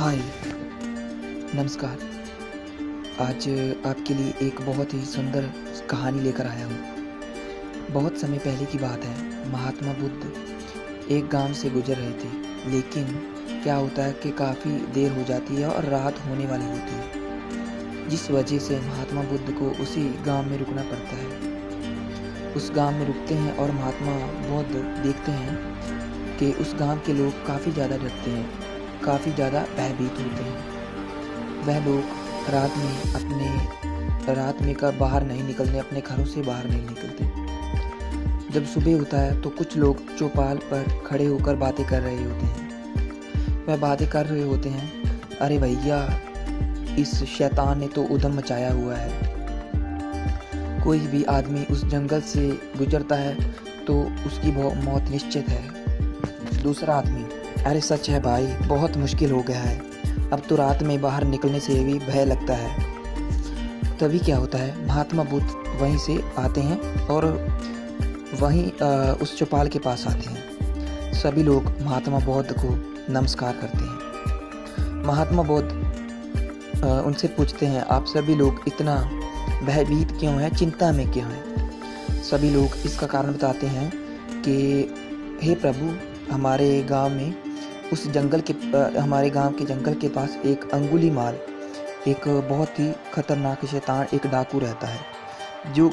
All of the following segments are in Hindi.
हाय, नमस्कार। आज आपके लिए एक बहुत ही सुंदर कहानी लेकर आया हूँ। बहुत समय पहले की बात है। महात्मा बुद्ध एक गांव से गुजर रहे थे, लेकिन क्या होता है कि काफ़ी देर हो जाती है और रात होने वाली होती है, जिस वजह से महात्मा बुद्ध को उसी गांव में रुकना पड़ता है। उस गांव में रुकते हैं और महात्मा बुद्ध देखते हैं कि उस गांव के लोग काफ़ी ज़्यादा डरते हैं, काफ़ी ज़्यादा भयभीत होते हैं। वह लोग रात में बाहर नहीं निकलते, अपने घरों से बाहर नहीं निकलते। जब सुबह होता है तो कुछ लोग चौपाल पर खड़े होकर बातें कर रहे होते हैं। वह बातें कर रहे होते हैं, अरे भैया, इस शैतान ने तो उधम मचाया हुआ है। कोई भी आदमी उस जंगल से गुजरता है तो उसकी मौत निश्चित है। दूसरा आदमी, अरे सच है भाई, बहुत मुश्किल हो गया है, अब तो रात में बाहर निकलने से भी भय लगता है। तभी क्या होता है, महात्मा बुद्ध वहीं से आते हैं और वहीं उस चौपाल के पास आते हैं। सभी लोग महात्मा बुद्ध को नमस्कार करते हैं। महात्मा बुद्ध उनसे पूछते हैं, आप सभी लोग इतना भयभीत क्यों हैं, चिंता में क्यों हैं? सभी लोग इसका कारण बताते हैं कि हे प्रभु, हमारे गांव के जंगल के पास एक अंगुलीमाल, एक बहुत ही खतरनाक शैतान, एक डाकू रहता है, जो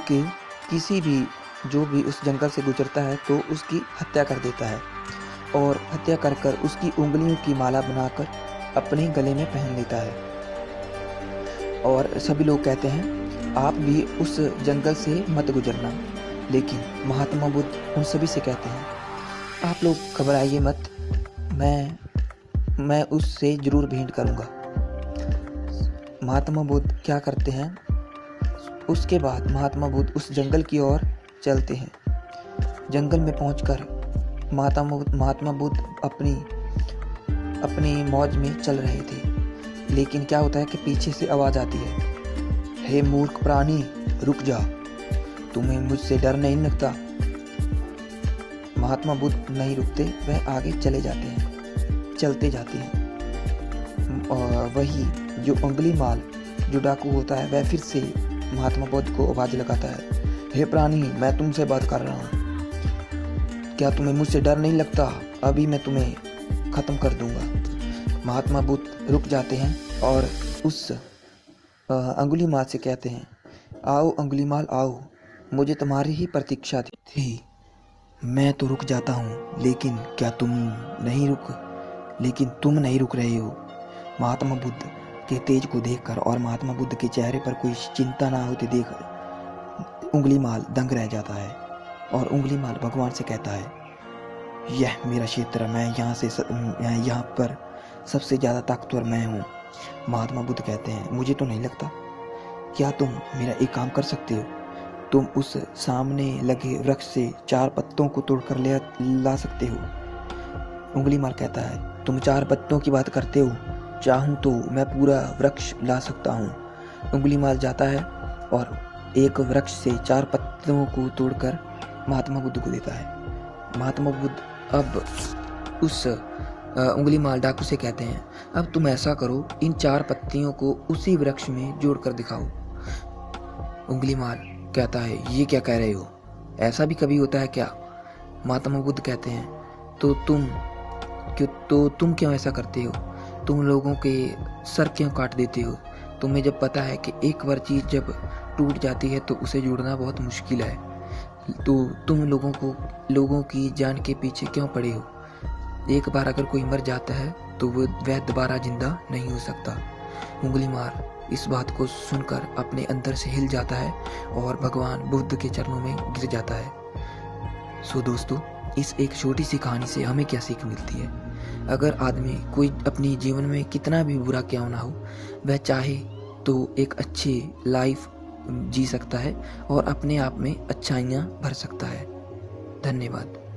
भी उस जंगल से गुजरता है तो उसकी हत्या कर देता है और हत्या कर उसकी उंगलियों की माला बनाकर अपने गले में पहन लेता है। और सभी लोग कहते हैं, आप भी उस जंगल से मत गुजरना। लेकिन महात्मा बुद्ध उन सभी से कहते हैं, आप लोग घबराइए मत, मैं उससे जरूर भेंट करूंगा। महात्मा बुद्ध क्या करते हैं, उसके बाद महात्मा बुद्ध उस जंगल की ओर चलते हैं। जंगल में पहुंचकर महात्मा बुद्ध अपनी मौज में चल रहे थे। लेकिन क्या होता है कि पीछे से आवाज आती है, हे मूर्ख प्राणी, रुक जा, तुम्हें मुझसे डर नहीं लगता? महात्मा बुद्ध नहीं रुकते, वह आगे चलते जाते हैं। और वही जो अंगुलीमाल, जो डाकू होता है, वह फिर से महात्मा बुद्ध को आवाज लगाता है, हे प्राणी, मैं तुमसे बात कर रहा हूँ, क्या तुम्हें मुझसे डर नहीं लगता? अभी मैं तुम्हें खत्म कर दूंगा। महात्मा बुद्ध रुक जाते हैं और उस अंगुलीमाल से कहते हैं, आओ अंगुलीमाल आओ, मुझे तुम्हारी ही प्रतीक्षा थी। मैं तो रुक जाता हूँ, लेकिन तुम नहीं रुक रहे हो। महात्मा बुद्ध के तेज को देखकर और महात्मा बुद्ध के चेहरे पर कोई चिंता ना होती देख उंगलीमाल दंग रह जाता है और उंगलीमाल भगवान से कहता है, यह मेरा क्षेत्र, मैं यहाँ पर सबसे ज़्यादा ताकतवर मैं हूँ। महात्मा बुद्ध कहते हैं, मुझे तो नहीं लगता। क्या तुम मेरा एक काम कर सकते हो? तुम उस सामने लगे वृक्ष से 4 पत्तों को तोड़कर ला सकते हो। उंगलीमाल कहता है, तुम 4 पत्तों की बात करते हो? चाहूँ तो मैं पूरा वृक्ष ला सकता हूँ। उंगलीमाल जाता है और एक वृक्ष से 4 पत्तों को तोड़कर महात्मा बुद्ध को देता है। महात्मा बुद्ध अब उस उंगलीमाल डाकू से कहते हैं, अब तुम ऐसा करो, इन 4 पत्तियों को उसी वृक्ष में जोड़कर दिखाओ। उंगलीमाल कहता है, ये क्या कह रहे हो? ऐसा भी कभी होता है क्या? महात्मा बुद्ध कहते हैं, तो तुम क्यों ऐसा करते हो? तुम लोगों के सर क्यों काट देते हो? तुम्हें जब पता है कि एक बार चीज़ जब टूट जाती है तो उसे जोड़ना बहुत मुश्किल है, तो तुम लोगों की जान के पीछे क्यों पड़े हो? एक बार अगर कोई मर जाता है तो वह दोबारा जिंदा नहीं हो सकता। उंगलीमाल इस बात को सुनकर अपने अंदर से हिल जाता है और भगवान बुद्ध के चरणों में गिर जाता है। सो दोस्तों, इस एक छोटी सी कहानी से हमें क्या सीख मिलती है? अगर आदमी कोई अपनी जीवन में कितना भी बुरा क्यों ना हो, वह चाहे तो एक अच्छी लाइफ जी सकता है और अपने आप में अच्छाइयाँ भर सकता है। धन्यवाद।